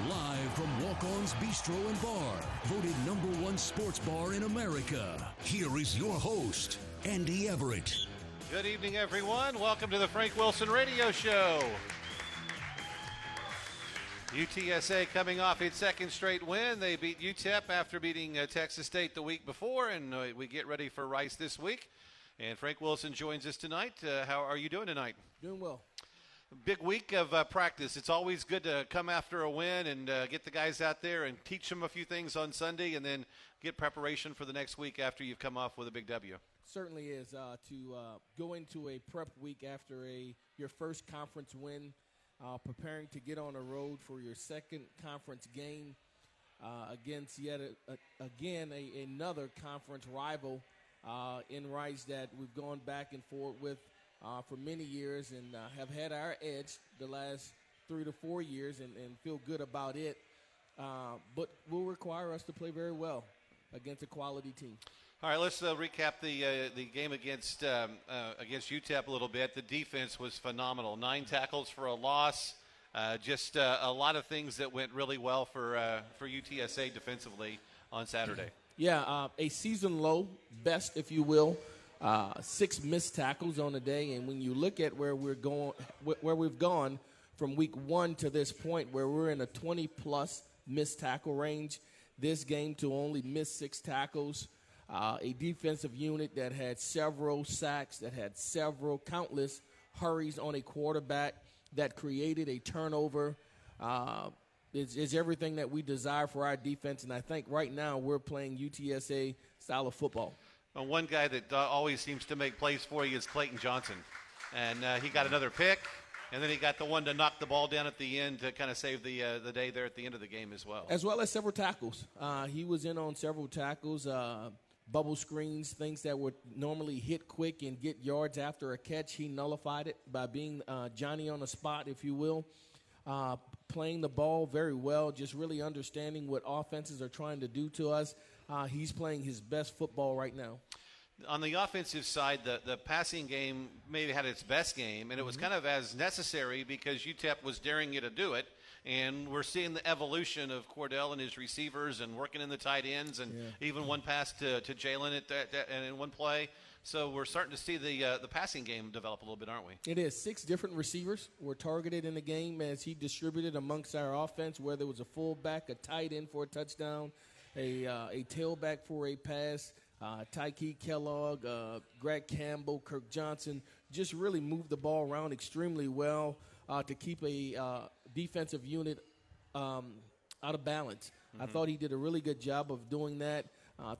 Live from Walk-On's Bistro and Bar, voted #1 sports bar in America. Here is your host, Andy Everett. Good evening, everyone. Welcome to the Frank Wilson Radio Show. UTSA coming off its second straight win. They beat UTEP after beating Texas State the week before, and we get ready for Rice this week. And Frank Wilson joins us tonight. How are you doing tonight? Doing well. Big week of practice. It's always good to come after a win and get the guys out there and teach them a few things on Sunday and then get preparation for the next week after you've come off with a big W. Certainly is to go into a prep week after your first conference win, preparing to get on the road for your second conference game against yet another conference rival in Rice that we've gone back and forth with for many years and have had our edge the last 3 to 4 years and feel good about it. But will require us to play very well against a quality team. All right, let's recap the game against UTEP a little bit. The defense was phenomenal. 9 tackles for a loss. Just a lot of things that went really well for UTSA defensively on Saturday. Yeah, a season low, best if you will. 6 missed tackles on the day, and when you look at where we've gone from week 1 to this point, where we're in a 20-plus missed tackle range, this game to only miss 6 tackles, a defensive unit that had several sacks, that had countless hurries on a quarterback, that created a turnover, is everything that we desire for our defense, and I think right now we're playing UTSA style of football. Well, one guy that always seems to make plays for you is Clayton Johnson. And he got another pick, and then he got the one to knock the ball down at the end to kind of save the day there at the end of the game as well. As well as several tackles. He was in on several tackles, bubble screens, things that would normally hit quick and get yards after a catch. He nullified it by being Johnny on the spot, if you will. Playing the ball very well, just really understanding what offenses are trying to do to us. He's playing his best football right now. On the offensive side, the passing game maybe had its best game, and it was kind of as necessary because UTEP was daring you to do it. And we're seeing the evolution of Cordell and his receivers and working in the tight ends and even one pass to Jalen and in one play. So we're starting to see the passing game develop a little bit, aren't we? It is. 6 different receivers were targeted in the game as he distributed amongst our offense, whether it was a fullback, a tight end for a touchdown, a tailback for a pass. Tyke Kellogg, Greg Campbell, Kirk Johnson just really moved the ball around extremely well to keep a defensive unit out of balance. I thought he did a really good job of doing that,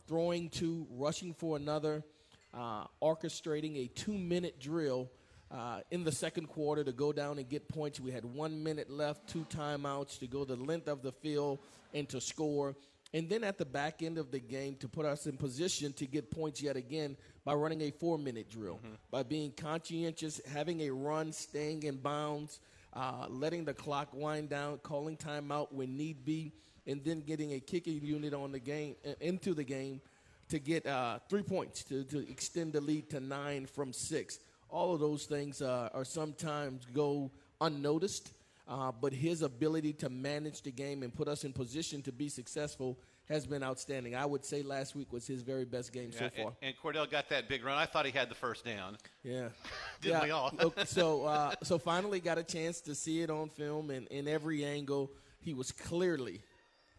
throwing 2, rushing for another, orchestrating a 2-minute drill in the second quarter to go down and get points. We had 1 minute left, 2 timeouts to go the length of the field and to score. And then at the back end of the game to put us in position to get points yet again by running a 4-minute drill, by being conscientious, having a run, staying in bounds, letting the clock wind down, calling timeout when need be, and then getting a kicking unit on the game into the game to get 3 points to extend the lead to 9 from 6. All of those things are sometimes go unnoticed. But his ability to manage the game and put us in position to be successful has been outstanding. I would say last week was his very best game so far. And Cordell got that big run. I thought he had the first down. Yeah. Didn't we all? So finally got a chance to see it on film, and in every angle he was clearly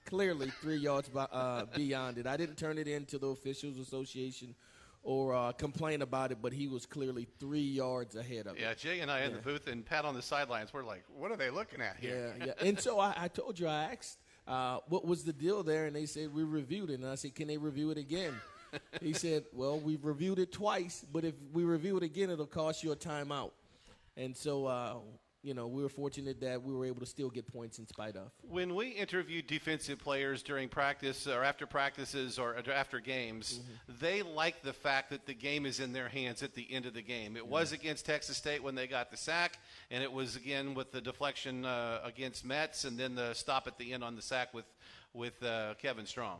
3 yards beyond it. I didn't turn it in to the Officials Association or complain about it, but he was clearly 3 yards ahead of it. Yeah, Jay and I in the booth and Pat on the sidelines, we're like, what are they looking at here? Yeah. And so I told you, I asked what was the deal there, and they said, we reviewed it. And I said, can they review it again? He said, well, we've reviewed it twice, but if we review it again, it'll cost you a timeout. And so we were fortunate that we were able to still get points in spite of. When we interview defensive players during practice or after practices or after games, they like the fact that the game is in their hands at the end of the game. It was against Texas State when they got the sack, and it was again with the deflection against Metz, and then the stop at the end on the sack with Kevin Strong.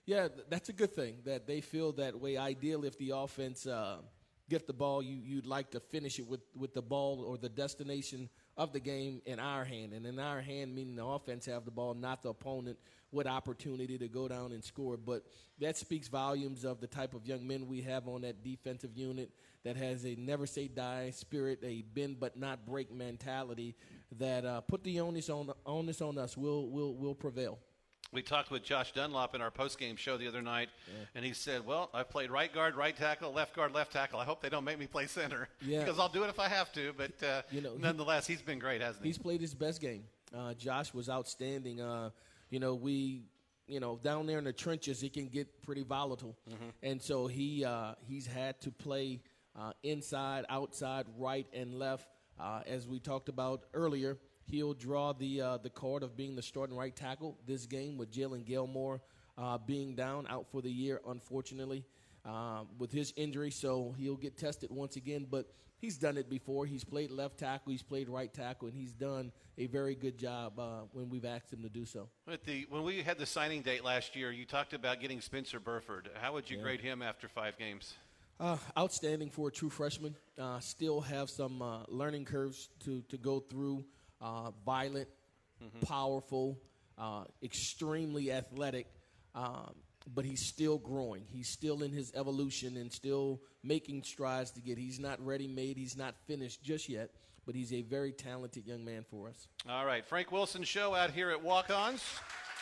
Yeah, that's a good thing that they feel that way. Ideal if the offense get the ball, you'd like to finish it with the ball or the destination of the game in our hand. And in our hand, meaning the offense have the ball, not the opponent, with opportunity to go down and score. But that speaks volumes of the type of young men we have on that defensive unit that has a never-say-die spirit, a bend-but-not-break mentality that put the onus on us. We'll prevail. We talked with Josh Dunlop in our postgame show the other night, and he said, well, I've played right guard, right tackle, left guard, left tackle. I hope they don't make me play center because I'll do it if I have to. But nonetheless, he's been great, hasn't he? He's played his best game. Josh was outstanding. Down there in the trenches, it can get pretty volatile. And so he's had to play inside, outside, right, and left. As we talked about earlier, he'll draw the card of being the starting right tackle this game with Jalen Gilmore being down, out for the year, unfortunately, with his injury. So he'll get tested once again. But he's done it before. He's played left tackle. He's played right tackle. And he's done a very good job when we've asked him to do so. When we had the signing date last year, you talked about getting Spencer Burford. How would you grade him after 5 games? Outstanding for a true freshman. Still have some learning curves to go through. Violent, powerful, extremely athletic, but he's still growing. He's still in his evolution and still making strides to get. He's not ready-made. He's not finished just yet, but he's a very talented young man for us. All right, Frank Wilson Show out here at Walk-Ons.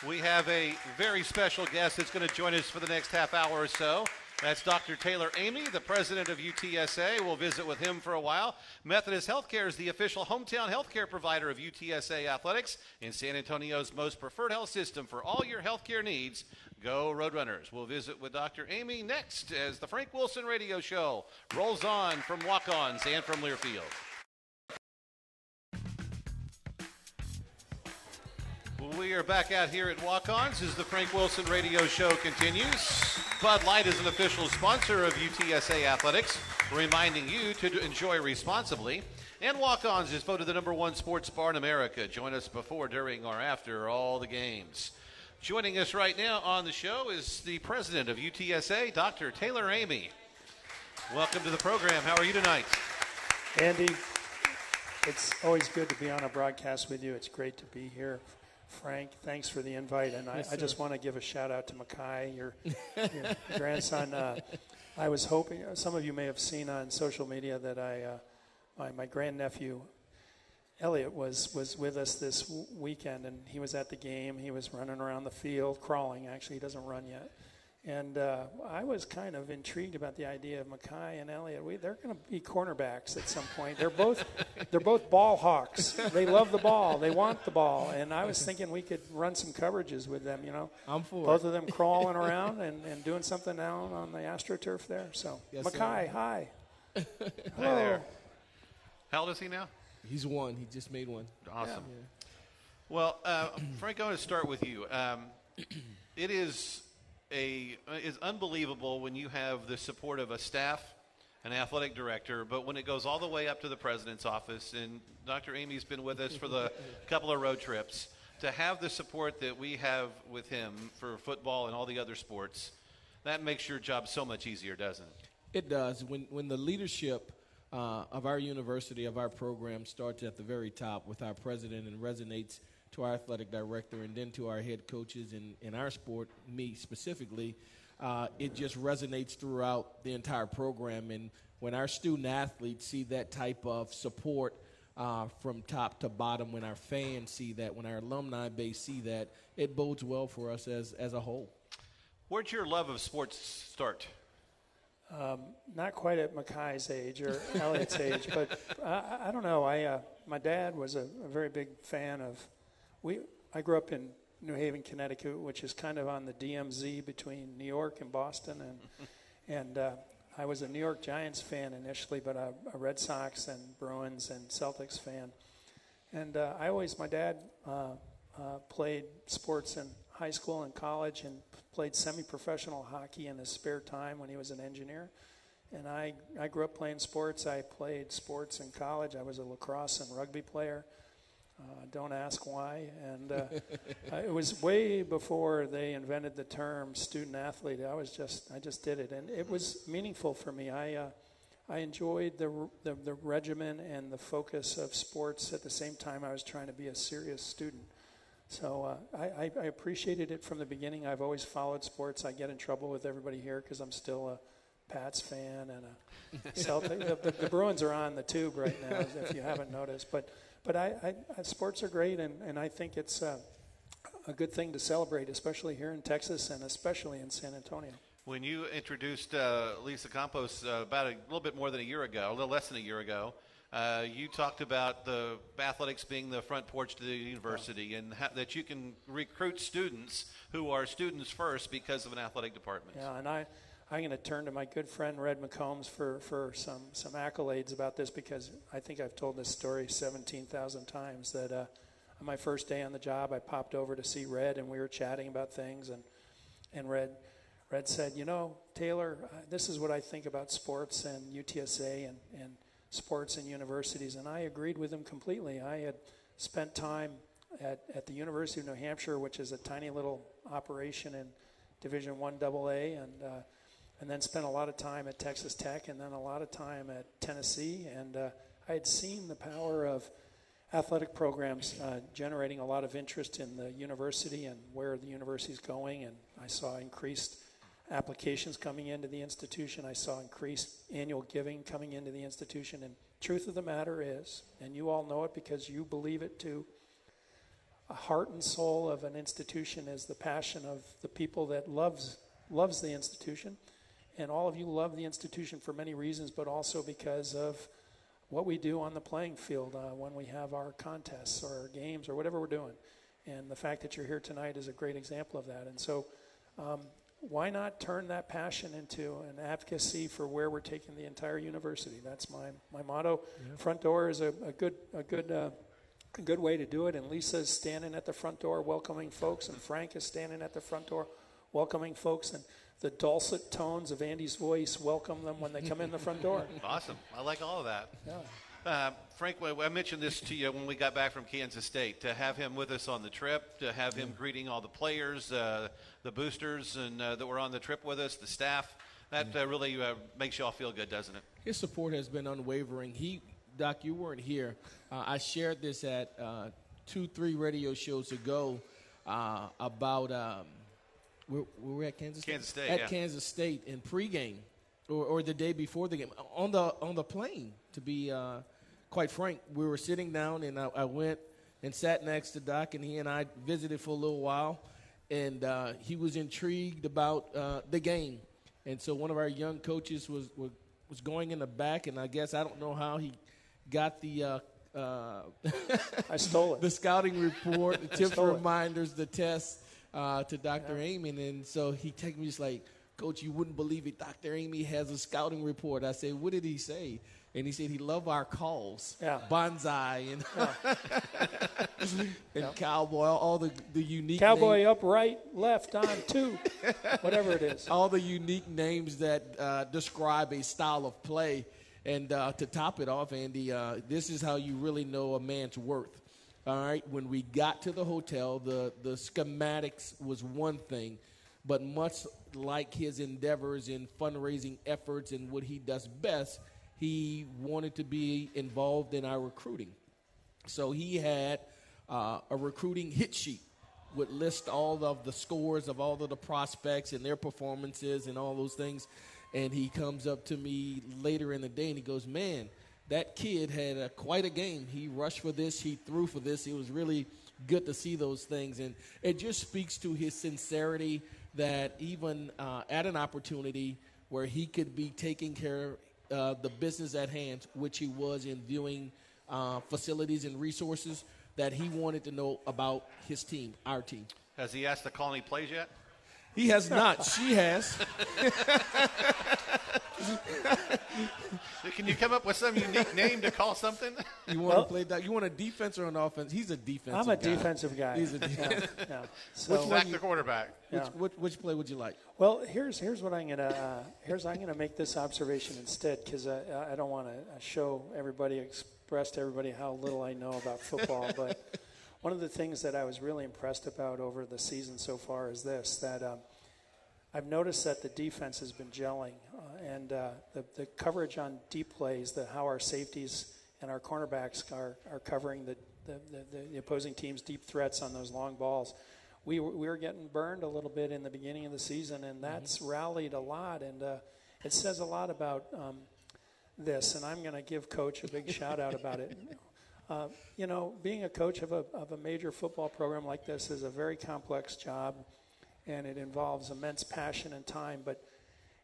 We have a very special guest that's going to join us for the next half hour or so. That's Dr. Taylor Eighmy, the president of UTSA. We'll visit with him for a while. Methodist Healthcare is the official hometown healthcare provider of UTSA athletics and San Antonio's most preferred health system for all your healthcare needs. Go Roadrunners. We'll visit with Dr. Eighmy next as the Frank Wilson Radio Show rolls on from Walk-Ons and from Learfield. We are back out here at Walk-Ons as the Frank Wilson Radio Show continues. Bud Light is an official sponsor of UTSA Athletics, reminding you to enjoy responsibly. And Walk-Ons is voted the #1 sports bar in America. Join us before, during, or after all the games. Joining us right now on the show is the president of UTSA, Dr. Taylor Eighmy. Welcome to the program. How are you tonight? Andy, it's always good to be on a broadcast with you. It's great to be here. Frank, thanks for the invite. And I just want to give a shout-out to Makai, your grandson. I was hoping, some of you may have seen on social media that my grandnephew, Elliot, was with us this weekend, and he was at the game. He was running around the field, crawling. Actually, he doesn't run yet. And I was kind of intrigued about the idea of Makai and Elliot. They're going to be cornerbacks at some point. They're both ball hawks. They love the ball. They want the ball. And I was thinking we could run some coverages with them, I'm for both of them crawling around and doing something down on the AstroTurf there. So, yes, Makai, hi. Hi there. How old is he now? He's 1. He just made 1. Awesome. Yeah. Well, Frank, I want to start with you. It is unbelievable when you have the support of a staff, an athletic director, but when it goes all the way up to the president's office, and Dr. Amy's been with us for the couple of road trips, to have the support that we have with him for football and all the other sports, that makes your job so much easier, doesn't it? It does. When the leadership of our university, of our program, starts at the very top with our president and resonates to our athletic director and then to our head coaches in our sport, me specifically, it just resonates throughout the entire program. And when our student athletes see that type of support from top to bottom, when our fans see that, when our alumni base see that, it bodes well for us as a whole. Where'd your love of sports start? Not quite at Makai's age or Elliot's age, but I don't know. My dad was a very big fan of I grew up in New Haven, Connecticut, which is kind of on the DMZ between New York and Boston, and I was a New York Giants fan initially, but a Red Sox and Bruins and Celtics fan. And my dad played sports in high school and college and played semi-professional hockey in his spare time when he was an engineer. And I grew up playing sports. I played sports in college. I was a lacrosse and rugby player. Don't ask why. And it was way before they invented the term student athlete. I just did it, and it was meaningful for me. I I enjoyed the regimen and the focus of sports at the same time I was trying to be a serious student. So I appreciated it from the beginning. I've always followed sports. I get in trouble with everybody here because I'm still a Pats fan and a Celtic. The Bruins are on the tube right now, if you haven't noticed. But sports are great, and I think it's a good thing to celebrate, especially here in Texas and especially in San Antonio. When you introduced Lisa Campos about a little bit more than a year ago, a little less than a year ago, you talked about the athletics being the front porch to the university, and that you can recruit students who are students first because of an athletic department. Yeah, and I'm going to turn to my good friend Red McCombs for some accolades about this, because I think I've told this story 17,000 times, that on my first day on the job, I popped over to see Red, and we were chatting about things, and Red said, Taylor, this is what I think about sports and UTSA and sports and universities. And I agreed with him completely. I had spent time at the University of New Hampshire, which is a tiny little operation in Division I AA, and then spent a lot of time at Texas Tech, and then a lot of time at Tennessee. And I had seen the power of athletic programs generating a lot of interest in the university and where the university is going. And I saw increased applications coming into the institution. I saw increased annual giving coming into the institution. And truth of the matter is, and you all know it because you believe it too, a heart and soul of an institution is the passion of the people that loves the institution. And all of you love the institution for many reasons, but also because of what we do on the playing field when we have our contests or our games or whatever we're doing. And the fact that you're here tonight is a great example of that. And so why not turn that passion into an advocacy for where we're taking the entire university? That's my motto. Yeah. Front door is a good way to do it. And Lisa's standing at the front door welcoming folks, and Frank is standing at the front door welcoming folks, and the dulcet tones of Andy's voice welcome them when they come in the front door. Awesome. I like all of that. Yeah. Frank, I mentioned this to you when we got back from Kansas State, to have him with us on the trip, to have him greeting all the players, the boosters, and that were on the trip with us, the staff. That really makes you all feel good, doesn't it? His support has been unwavering. Doc, you weren't here. I shared this at 2-3 radio shows ago about we were at Kansas State? At Kansas State in pregame or the day before the game on the plane, to be quite frank. We were sitting down, and I went and sat next to Doc, and he and I visited for a little while, and he was intrigued about the game. And so one of our young coaches was going in the back, and I guess I don't know how he got the I stole it. The scouting report, the tips, reminders, the tests to Dr. Eighmy. And so he texted me just like, Coach, you wouldn't believe it. Dr. Eighmy has a scouting report. I said, what did he say? And he said he loved our calls, bonsai and cowboy, all the unique cowboy names. Up, right, left, on, two, whatever it is. All the unique names that describe a style of play. And to top it off, Andy, this is how you really know a man's worth. All right, when we got to the hotel, the schematics was one thing, but much like his endeavors in fundraising efforts and what he does best, he wanted to be involved in our recruiting. So he had a recruiting hit sheet would list all of the scores of all of the prospects and their performances and all those things. And he comes up to me later in the day and he goes, man, that kid had quite a game. He rushed for this. He threw for this. It was really good to see those things. And it just speaks to his sincerity that even at an opportunity where he could be taking care of the business at hand, which he was in viewing facilities and resources, that he wanted to know about his team, our team. Has he asked to call any plays yet? He has not. She has. Can you come up with some unique name to call something? You want to play that? You want a defense or an offense? He's a defensive guy. I'm a defensive guy. He's a defensive guy. Yeah. So back the quarterback. Which play would you like? Well, here's what I'm gonna make this observation instead, because I don't want to express to everybody how little I know about football, but one of the things that I was really impressed about over the season so far is this, that I've noticed that the defense has been gelling, and the coverage on deep plays, how our safeties and our cornerbacks are covering the opposing team's deep threats on those long balls. We were getting burned a little bit in the beginning of the season, and that's rallied a lot, and it says a lot about this, and I'm going to give Coach a big shout-out about it. Being a coach of a major football program like this is a very complex job, and it involves immense passion and time, but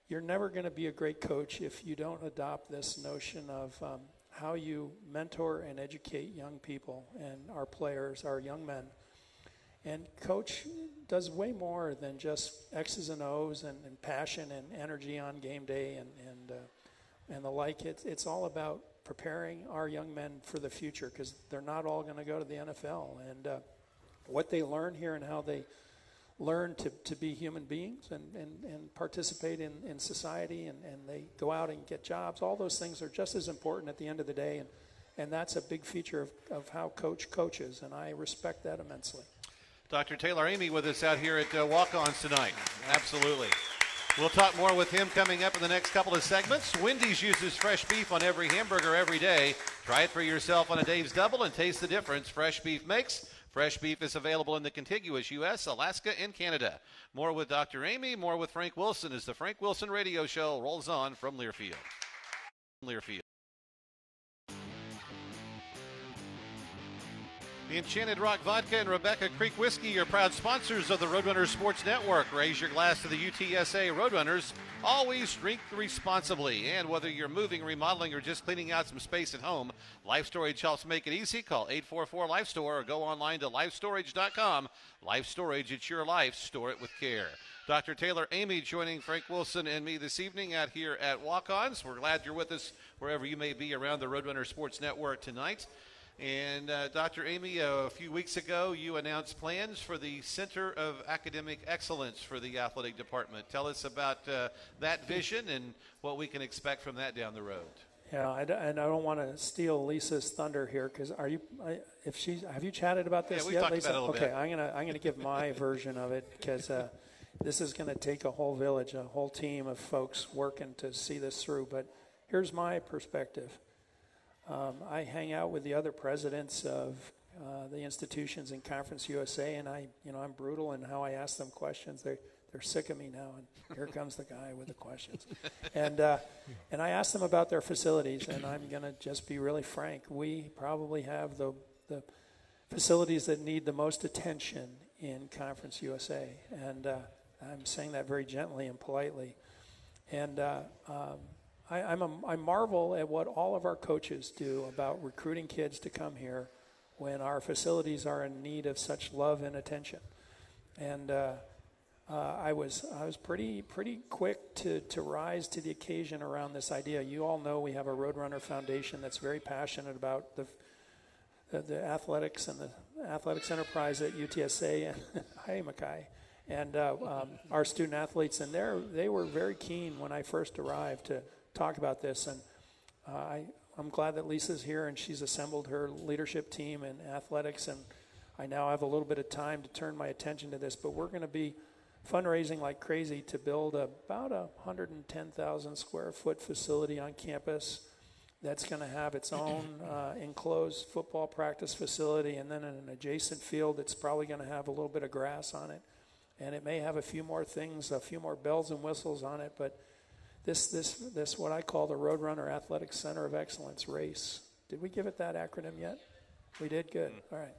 you're never going to be a great coach if you don't adopt this notion of how you mentor and educate young people and our players, our young men. And Coach does way more than just X's and O's and passion and energy on game day and the like. It's all about preparing our young men for the future, because they're not all going to go to the NFL. And what they learn here and how they learn to be human beings and participate in society, and they go out and get jobs, all those things are just as important at the end of the day. And that's a big feature of how Coach coaches, and I respect that immensely. Dr. Taylor Eighmy with us out here at Walk-Ons tonight. Absolutely. We'll talk more with him coming up in the next couple of segments. Wendy's uses fresh beef on every hamburger every day. Try it for yourself on a Dave's Double and taste the difference fresh beef makes. Fresh beef is available in the contiguous U.S., Alaska, and Canada. More with Dr. Eighmy, more with Frank Wilson as the Frank Wilson Radio Show rolls on from Learfield. The Enchanted Rock Vodka and Rebecca Creek Whiskey are proud sponsors of the Roadrunners Sports Network. Raise your glass to the UTSA Roadrunners. Always drink responsibly. And whether you're moving, remodeling, or just cleaning out some space at home, Life Storage helps make it easy. Call 844-LIFE-STORE or go online to lifestorage.com. Life Storage, it's your life. Store it with care. Dr. Taylor Eighmy joining Frank Wilson and me this evening out here at Walk-Ons. We're glad you're with us wherever you may be around the Roadrunners Sports Network tonight. And Dr. Eighmy, a few weeks ago, you announced plans for the Center of Academic Excellence for the athletic department. Tell us about that vision and what we can expect from that down the road. Yeah, and I don't want to steal Lisa's thunder here, because have you chatted about this yet, Lisa? Talked about it a little bit. Okay, I'm gonna give my version of it, because this is going to take a whole village, a whole team of folks working to see this through. But here's my perspective. I hang out with the other presidents of the institutions in Conference USA, and I'm brutal in how I ask them questions. They're sick of me now, and here comes the guy with the questions. And I ask them about their facilities, and I'm going to just be really frank. We probably have the facilities that need the most attention in Conference USA, and I'm saying that very gently and politely. And I marvel at what all of our coaches do about recruiting kids to come here when our facilities are in need of such love and attention. And I was pretty quick to rise to the occasion around this idea. You all know we have a Roadrunner Foundation that's very passionate about the athletics and the athletics enterprise at UTSA. And hi, Makai. And our student athletes, and they were very keen when I first arrived to talk about this, and I'm glad that Lisa's here and she's assembled her leadership team in athletics, and I now have a little bit of time to turn my attention to this. But we're going to be fundraising like crazy to build about 110,000 square foot facility on campus that's going to have its own enclosed football practice facility, and then in an adjacent field that's probably going to have a little bit of grass on it, and it may have a few more things, a few more bells and whistles on it. But this what I call the Roadrunner Athletic Center of Excellence, RACE. Did we give it that acronym yet? We did? Good. All right.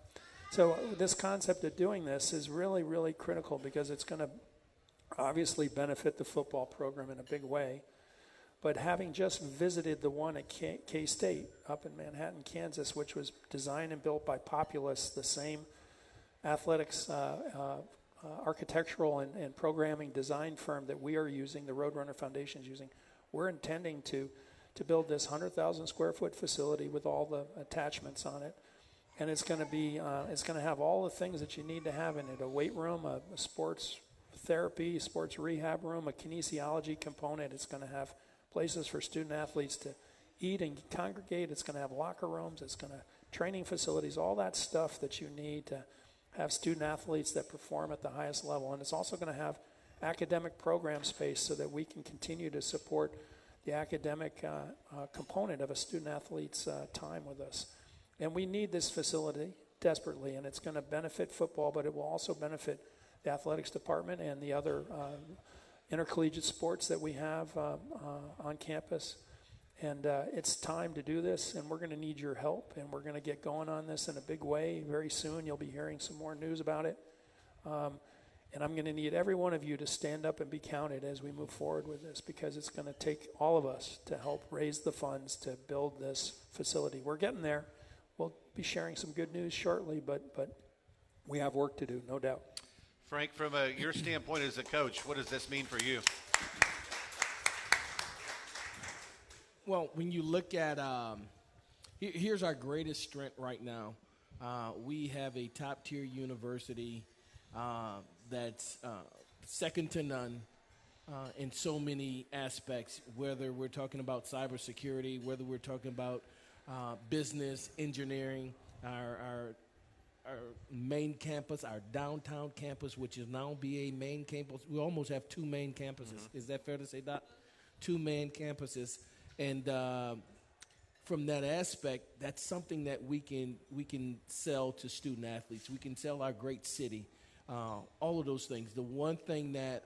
So this concept of doing this is really, really critical, because it's going to obviously benefit the football program in a big way. But having just visited the one at K-State up in Manhattan, Kansas, which was designed and built by Populous, the same athletics architectural and programming design firm that we are using, the Roadrunner Foundation is using, we're intending to build this 100,000 square foot facility with all the attachments on it. And it's going to be, it's going to have all the things that you need to have in it: a weight room, a sports therapy, sports rehab room, a kinesiology component. It's going to have places for student athletes to eat and congregate. It's going to have locker rooms. It's going to training facilities, all that stuff that you need to have student athletes that perform at the highest level. And it's also going to have academic program space so that we can continue to support the academic component of a student-athlete's time with us. And we need this facility desperately, and it's going to benefit football, but it will also benefit the athletics department and the other intercollegiate sports that we have on campus. And it's time to do this, and we're going to need your help, and we're going to get going on this in a big way very soon. You'll be hearing some more news about it. And I'm going to need every one of you to stand up and be counted as we move forward with this, because it's going to take all of us to help raise the funds to build this facility. We're getting there. We'll be sharing some good news shortly, but we have work to do, no doubt. Frank, from your standpoint as a coach, what does this mean for you? Well, when you look at here's our greatest strength right now. We have a top-tier university that's second to none in so many aspects, whether we're talking about cybersecurity, whether we're talking about business, engineering, our main campus, our downtown campus, which is now BA main campus. We almost have two main campuses. Mm-hmm. Is that fair to say, Doc? Two main campuses. And from that aspect, that's something that we can sell to student athletes. We can sell our great city, all of those things. The one thing that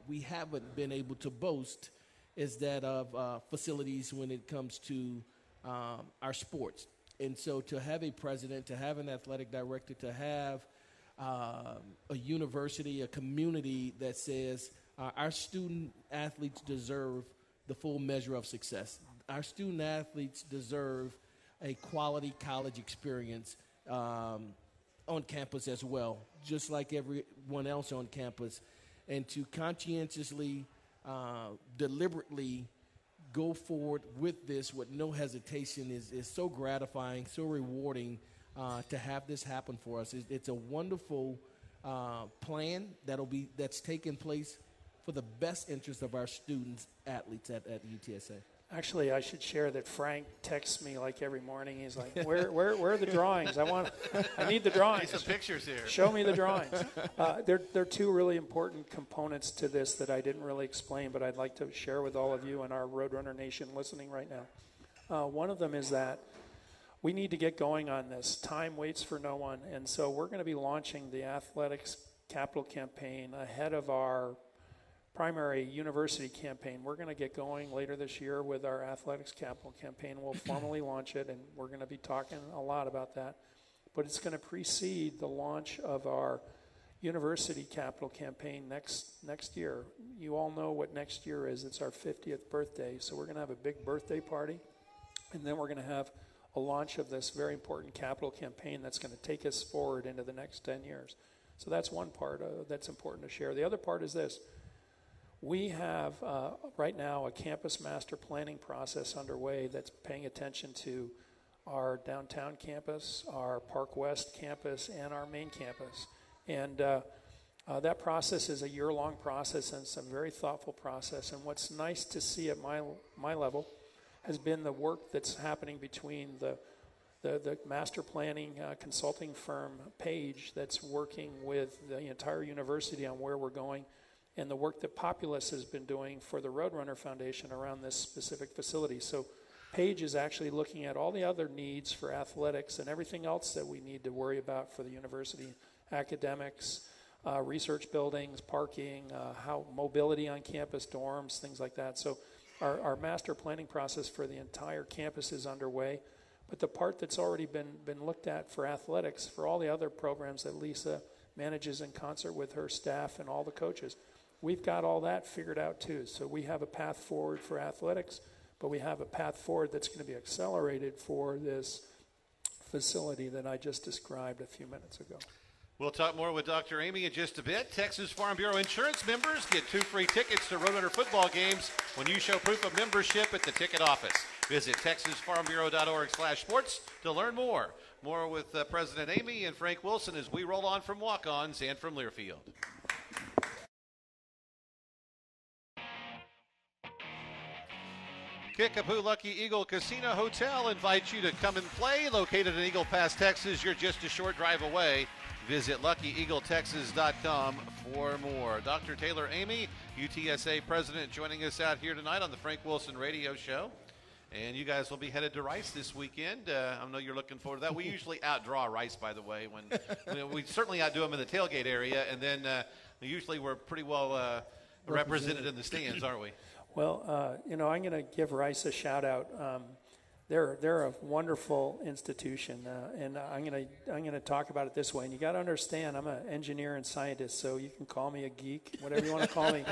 we haven't been able to boast is that of facilities when it comes to our sports. And so to have a president, to have an athletic director, to have a university, a community that says our student athletes deserve the full measure of success. Our student athletes deserve a quality college experience on campus as well, just like everyone else on campus. And to conscientiously, deliberately go forward with this with no hesitation is so gratifying, so rewarding to have this happen for us. It's a wonderful plan that's taking place for the best interest of our students, athletes at UTSA. Actually, I should share that Frank texts me like every morning. He's like, where are the drawings? I need the drawings. Need some pictures here. Show me the drawings. There are two really important components to this that I didn't really explain, but I'd like to share with all of you and our Roadrunner Nation listening right now. One of them is that we need to get going on this. Time waits for no one, and so we're going to be launching the Athletics Capital Campaign ahead of our primary university campaign. We're going to get going later this year with our Athletics Capital Campaign. We'll formally launch it, and we're going to be talking a lot about that. But it's going to precede the launch of our University Capital Campaign next year. You all know what next year is. It's our 50th birthday, so we're going to have a big birthday party, and then we're going to have a launch of this very important capital campaign that's going to take us forward into the next 10 years. So that's one part that's important to share. The other part is this. We have right now a campus master planning process underway that's paying attention to our downtown campus, our Park West campus, and our main campus. And that process is a year-long process, and it's a very thoughtful process. And what's nice to see at my level has been the work that's happening between the master planning consulting firm, Page, that's working with the entire university on where we're going, and the work that Populous has been doing for the Roadrunner Foundation around this specific facility. So Page is actually looking at all the other needs for athletics and everything else that we need to worry about for the university, academics, research buildings, parking, how mobility on campus, dorms, things like that. So our master planning process for the entire campus is underway. But the part that's already been looked at for athletics, for all the other programs that Lisa manages in concert with her staff and all the coaches, we've got all that figured out too. So we have a path forward for athletics, but we have a path forward that's going to be accelerated for this facility that I just described a few minutes ago. We'll talk more with Dr. Eimy in just a bit. Texas Farm Bureau insurance members get 2 free tickets to Roadrunner football games when you show proof of membership at the ticket office. Visit texasfarmbureau.org/sports to learn more. More with President Eimy and Frank Wilson as we roll on from walk-ons and from Learfield. Kickapoo Lucky Eagle Casino Hotel invites you to come and play. Located in Eagle Pass, Texas, you're just a short drive away. Visit LuckyEagleTexas.com for more. Dr. Taylor Eimy, UTSA president, joining us out here tonight on the Frank Wilson Radio Show. And you guys will be headed to Rice this weekend. I know you're looking forward to that. We usually outdraw Rice, by the way. When we certainly outdo them in the tailgate area, and then usually we're pretty well represented in the stands, aren't we? Well, I'm going to give Rice a shout out. They're a wonderful institution, and I'm going to talk about it this way. And you got to understand, I'm an engineer and scientist, so you can call me a geek, whatever you want to call me.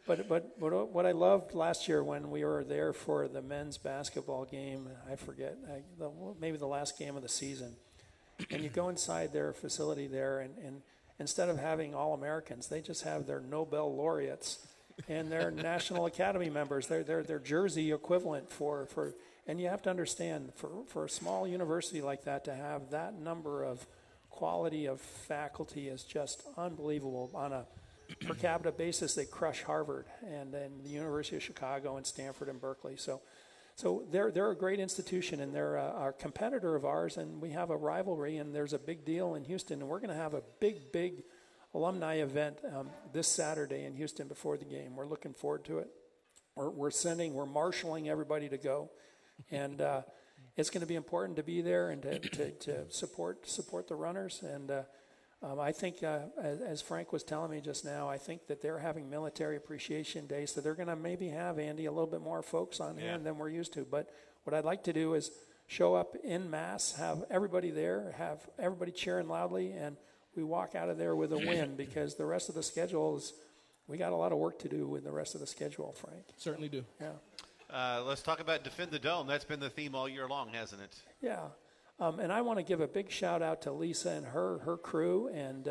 But what I loved last year when we were there for the men's basketball game, I forget, maybe the last game of the season, and you go inside their facility there, and instead of having All-Americans, they just have their Nobel laureates and their National Academy members, their jersey equivalent for. And you have to understand, for a small university like that to have that number of quality of faculty is just unbelievable. On a per capita basis, they crush Harvard and then the University of Chicago and Stanford and Berkeley. So they're a great institution, and they're a competitor of ours, and we have a rivalry, and there's a big deal in Houston, and we're going to have a big alumni event this Saturday in Houston before the game. We're looking forward to it. We're marshaling everybody to go. And it's going to be important to be there and to support the runners. And I think, as Frank was telling me just now, I think that they're having Military Appreciation Day, so they're going to maybe have, Andy, a little bit more folks on here than we're used to. But what I'd like to do is show up en masse, have everybody there, have everybody cheering loudly, and we walk out of there with a win, because the rest of the schedule is, we got a lot of work to do with the rest of the schedule, Frank. Certainly do. Yeah. Let's talk about Defend the Dome. That's been the theme all year long, hasn't it? Yeah. And I want to give a big shout out to Lisa and her crew. And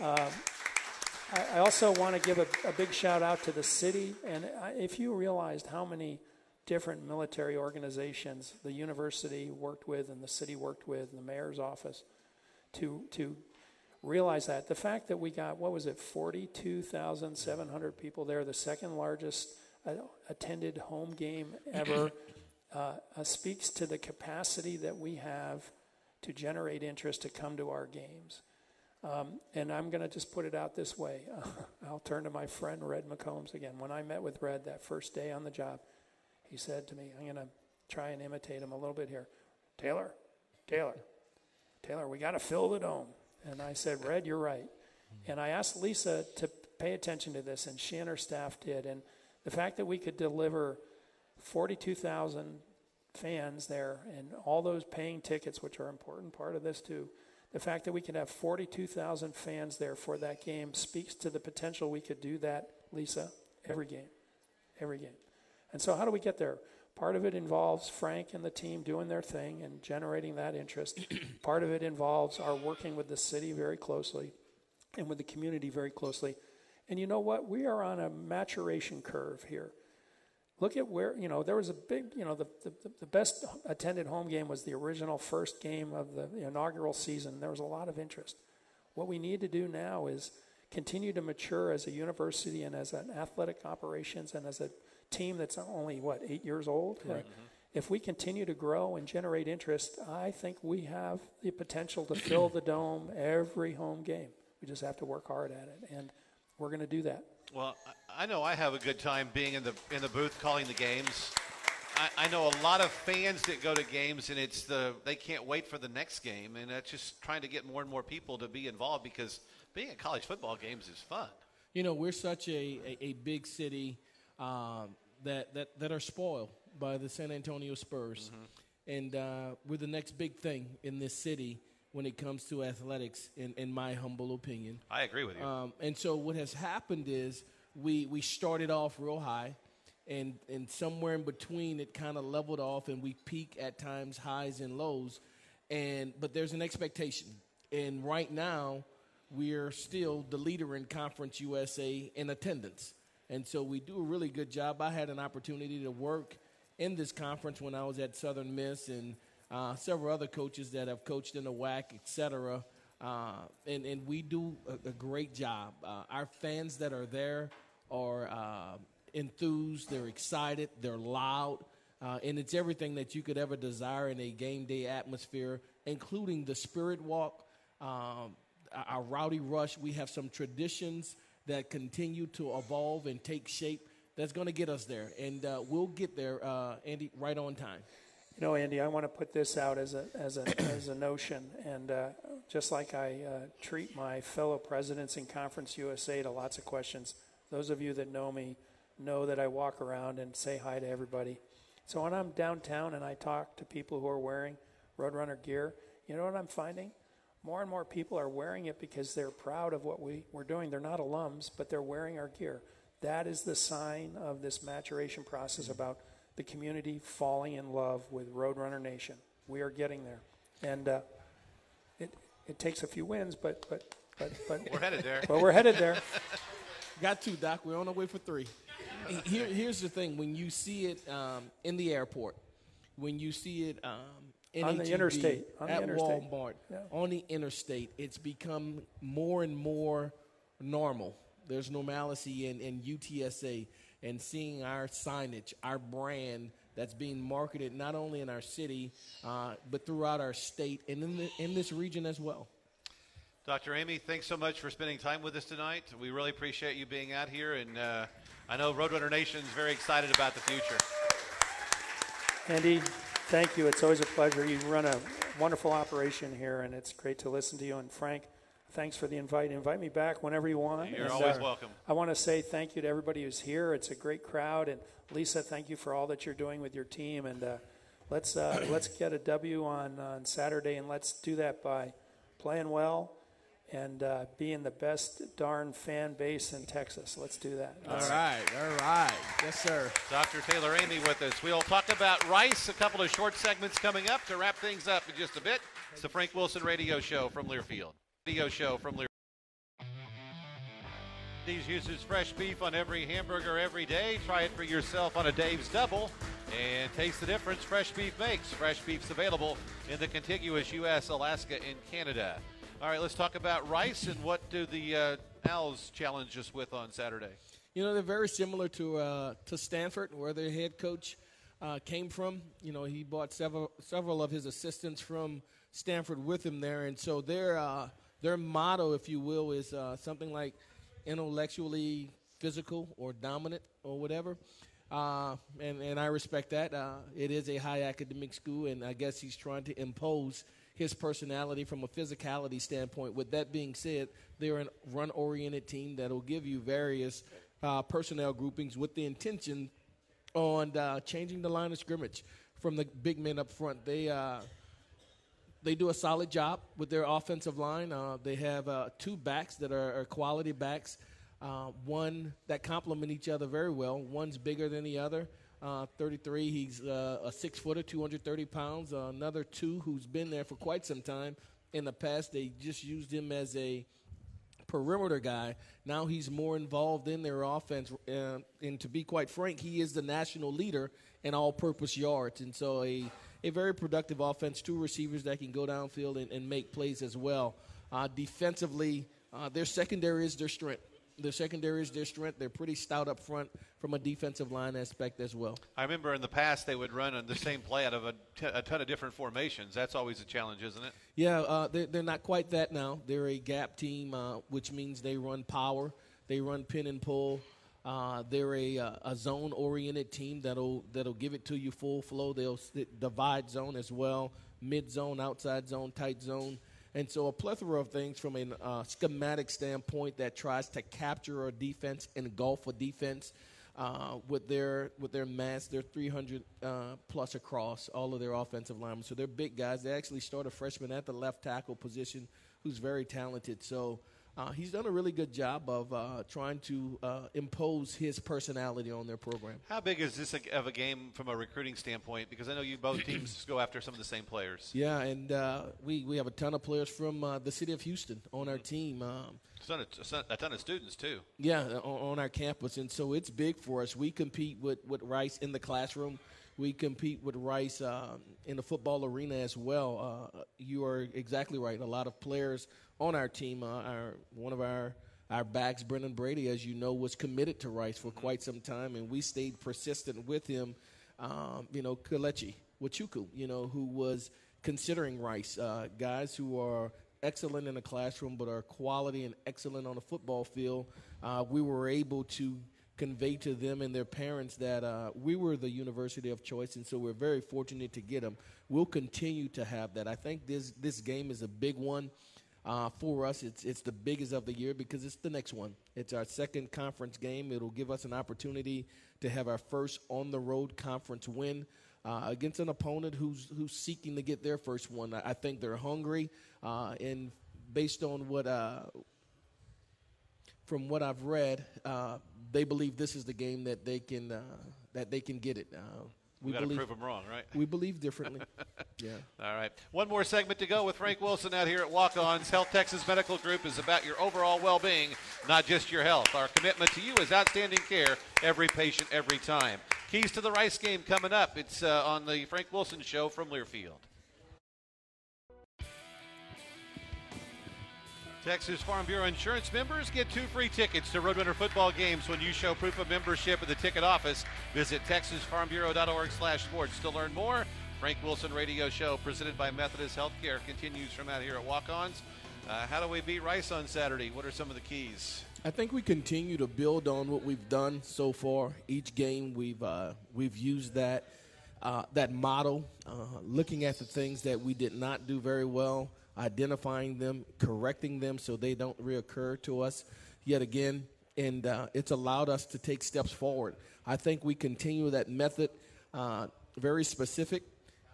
I also want to give a big shout out to the city. And if you realized how many different military organizations the university worked with and the city worked with and the mayor's office to realize that. The fact that we got, 42,700 people there, the second largest attended home game ever, speaks to the capacity that we have to generate interest to come to our games. And I'm going to just put it out this way. I'll turn to my friend Red McCombs again. When I met with Red that first day on the job, he said to me, I'm going to try and imitate him a little bit here. Taylor, we got to fill the dome. And I said, Red, you're right. And I asked Lisa to pay attention to this, and she and her staff did. And the fact that we could deliver 42,000 fans there and all those paying tickets, which are an important part of this too, the fact that we could have 42,000 fans there for that game speaks to the potential we could do that, Lisa, every game. And so how do we get there? Part of it involves Frank and the team doing their thing and generating that interest. Part of it involves our working with the city very closely and with the community very closely. And you know what? We are on a maturation curve here. Look at where, there was a big, the best attended home game was the original first game of the inaugural season. There was a lot of interest. What we need to do now is continue to mature as a university and as an athletic operations and as a team that's only, 8 years old? Right. If we continue to grow and generate interest, I think we have the potential to fill the dome every home game. We just have to work hard at it, and we're going to do that. Well, I know I have a good time being in the booth calling the games. I know a lot of fans that go to games, and they can't wait for the next game, and that's just trying to get more and more people to be involved, because being at college football games is fun. We're such a big city that are spoiled by the San Antonio Spurs, and we're the next big thing in this city when it comes to athletics, in my humble opinion. I agree with you. And so what has happened is we started off real high, and somewhere in between it kind of leveled off, and we peak at times highs and lows. But there's an expectation. And right now we're still the leader in Conference USA in attendance. And so we do a really good job. I had an opportunity to work in this conference when I was at Southern Miss, and several other coaches that have coached in the WAC, et cetera. And we do a great job. Our fans that are there are enthused, they're excited, they're loud, and it's everything that you could ever desire in a game day atmosphere, including the spirit walk, our rowdy rush. We have some traditions that continue to evolve and take shape that's going to get us there, and we'll get there, Andy, right on time. You know, Andy, I want to put this out as a notion, and just like I treat my fellow presidents in Conference USA to lots of questions, those of you that know me know that I walk around and say hi to everybody. So when I'm downtown and I talk to people who are wearing Roadrunner gear, you know what I'm finding? More and more people are wearing it because they're proud of what we're doing. They're not alums, but they're wearing our gear. That is the sign of this maturation process about the community falling in love with Roadrunner Nation. We are getting there. And it takes a few wins, but we're headed there. But we're headed there. Got two, Doc. We're on our way for three. Here's the thing. When you see it in the airport, when you see it on the interstate, at Walmart, on the interstate, it's become more and more normal. There's normalcy in UTSA, and seeing our signage, our brand that's being marketed not only in our city, but throughout our state and in this region as well. Dr. Eimy, thanks so much for spending time with us tonight. We really appreciate you being out here, and I know Roadrunner Nation is very excited about the future. Andy, thank you. It's always a pleasure. You run a wonderful operation here, and it's great to listen to you. And Frank, thanks for the invite. Invite me back whenever you want. You're always welcome. I want to say thank you to everybody who's here. It's a great crowd. And Lisa, thank you for all that you're doing with your team. And let's get a W on Saturday, and let's do that by playing well and being the best darn fan base in Texas. Let's do that. All right. Yes, sir. Dr. Taylor Eimy with us. We'll talk about Rice, a couple of short segments coming up to wrap things up in just a bit. It's the Frank Wilson Radio Show from Learfield. These uses fresh beef on every hamburger every day. Try it for yourself on a Dave's Double and taste the difference fresh beef makes. Fresh beef's available in the contiguous U.S., Alaska, and Canada. All right, let's talk about Rice, and what do the Owls challenge us with on Saturday? You know, they're very similar to Stanford, where their head coach came from. You know, he brought several of his assistants from Stanford with him there, and so their motto, if you will, is something like intellectually physical or dominant or whatever. And I respect that. It is a high academic school, and I guess he's trying to impose his personality from a physicality standpoint. With that being said, they're a run-oriented team that will give you various personnel groupings with the intention on changing the line of scrimmage from the big men up front. They do a solid job with their offensive line. They have two backs that are quality backs, one that complement each other very well. One's bigger than the other. 33, he's a 6-footer, 230 pounds. Another two who's been there for quite some time. In the past, they just used him as a perimeter guy. Now he's more involved in their offense. And to be quite frank, he is the national leader in all-purpose yards. And so a very productive offense, two receivers that can go downfield and make plays as well. Defensively, their secondary is their strength. They're pretty stout up front from a defensive line aspect as well. I remember in the past they would run on the same play out of a ton of different formations. That's always a challenge, isn't it? Yeah, they're not quite that now. They're a gap team, which means they run power. They run pin and pull. They're a zone-oriented team that'll give it to you full flow. They'll divide zone as well, mid-zone, outside zone, tight zone. And so a plethora of things from a schematic standpoint that tries to capture a defense, engulf a defense with their mass. They're 300 plus across all of their offensive linemen. So they're big guys. They actually start a freshman at the left tackle position who's very talented. So he's done a really good job of trying to impose his personality on their program. How big is this of a game from a recruiting standpoint? Because I know you both teams go after some of the same players. Yeah, and we have a ton of players from the city of Houston on our team. A ton of students, too. Yeah, on our campus, and so it's big for us. We compete with Rice in the classroom. We compete with Rice in the football arena as well. You are exactly right. A lot of players on our team. One of our our backs, Brendan Brady, as you know, was committed to Rice for quite some time, and we stayed persistent with him. Kelechi Wachuku, who was considering Rice, guys who are excellent in the classroom but are quality and excellent on the football field. We were able to convey to them and their parents that we were the university of choice, and so we're very fortunate to get them. We'll continue to have that. I think this game is a big one for us. It's the biggest of the year because it's the next one. It's our second conference game. It'll give us an opportunity to have our first on-the-road conference win against an opponent who's seeking to get their first one. I think they're hungry, and based on from what I've read, they believe this is the game that they can get it. We got to prove them wrong, right? We believe differently. Yeah. All right. One more segment to go with Frank Wilson out here at Walk-Ons. Health Texas Medical Group is about your overall well-being, not just your health. Our commitment to you is outstanding care, every patient, every time. Keys to the Rice game coming up. It's on the Frank Wilson Show from Learfield. Texas Farm Bureau Insurance members get 2 free tickets to Roadrunner football games when you show proof of membership at the ticket office. Visit texasfarmbureau.org/sports to learn more. Frank Wilson Radio Show presented by Methodist Healthcare continues from out here at Walk-Ons. How do we beat Rice on Saturday? What are some of the keys? I think we continue to build on what we've done so far. Each game we've used that model, looking at the things that we did not do very well, identifying them, correcting them so they don't reoccur to us yet again, and it's allowed us to take steps forward. I think we continue that method, very specific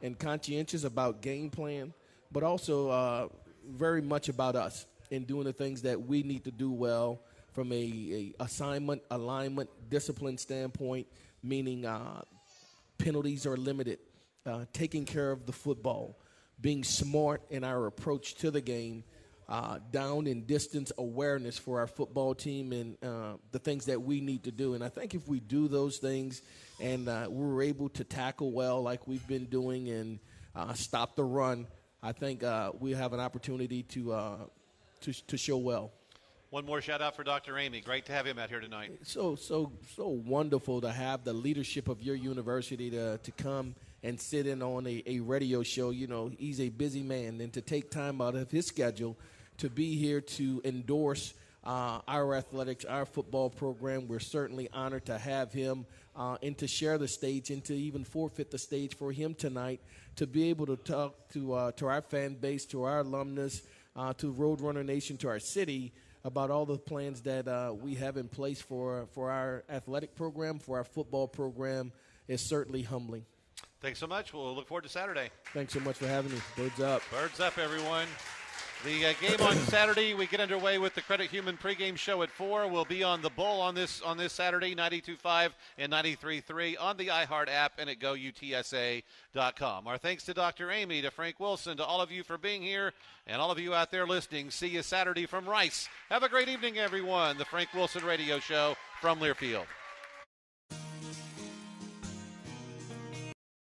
and conscientious about game plan, but also very much about us in doing the things that we need to do well from a assignment, alignment, discipline standpoint, meaning penalties are limited, taking care of the football, being smart in our approach to the game, down and distance awareness for our football team and the things that we need to do. And I think if we do those things and we're able to tackle well like we've been doing and stop the run, I think we have an opportunity to show well. One more shout out for Dr. Eighmy. Great to have him out here tonight. So wonderful to have the leadership of your university to come and sit in on a radio show. He's a busy man, and to take time out of his schedule to be here to endorse our athletics, our football program. We're certainly honored to have him and to share the stage and to even forfeit the stage for him tonight to be able to talk to our fan base, to our alumnus, to Roadrunner Nation, to our city about all the plans that we have in place for our athletic program, for our football program. Is certainly humbling. Thanks so much. We'll look forward to Saturday. Thanks so much for having me. Birds up. Birds up, everyone. The game on Saturday, we get underway with the Credit Human pregame show at 4. We'll be on the Bull on this Saturday, 92.5 and 93.3 on the iHeart app and at GoUTSA.com. Our thanks to Dr. Eighmy, to Frank Wilson, to all of you for being here, and all of you out there listening. See you Saturday from Rice. Have a great evening, everyone. The Frank Wilson Radio Show from Learfield.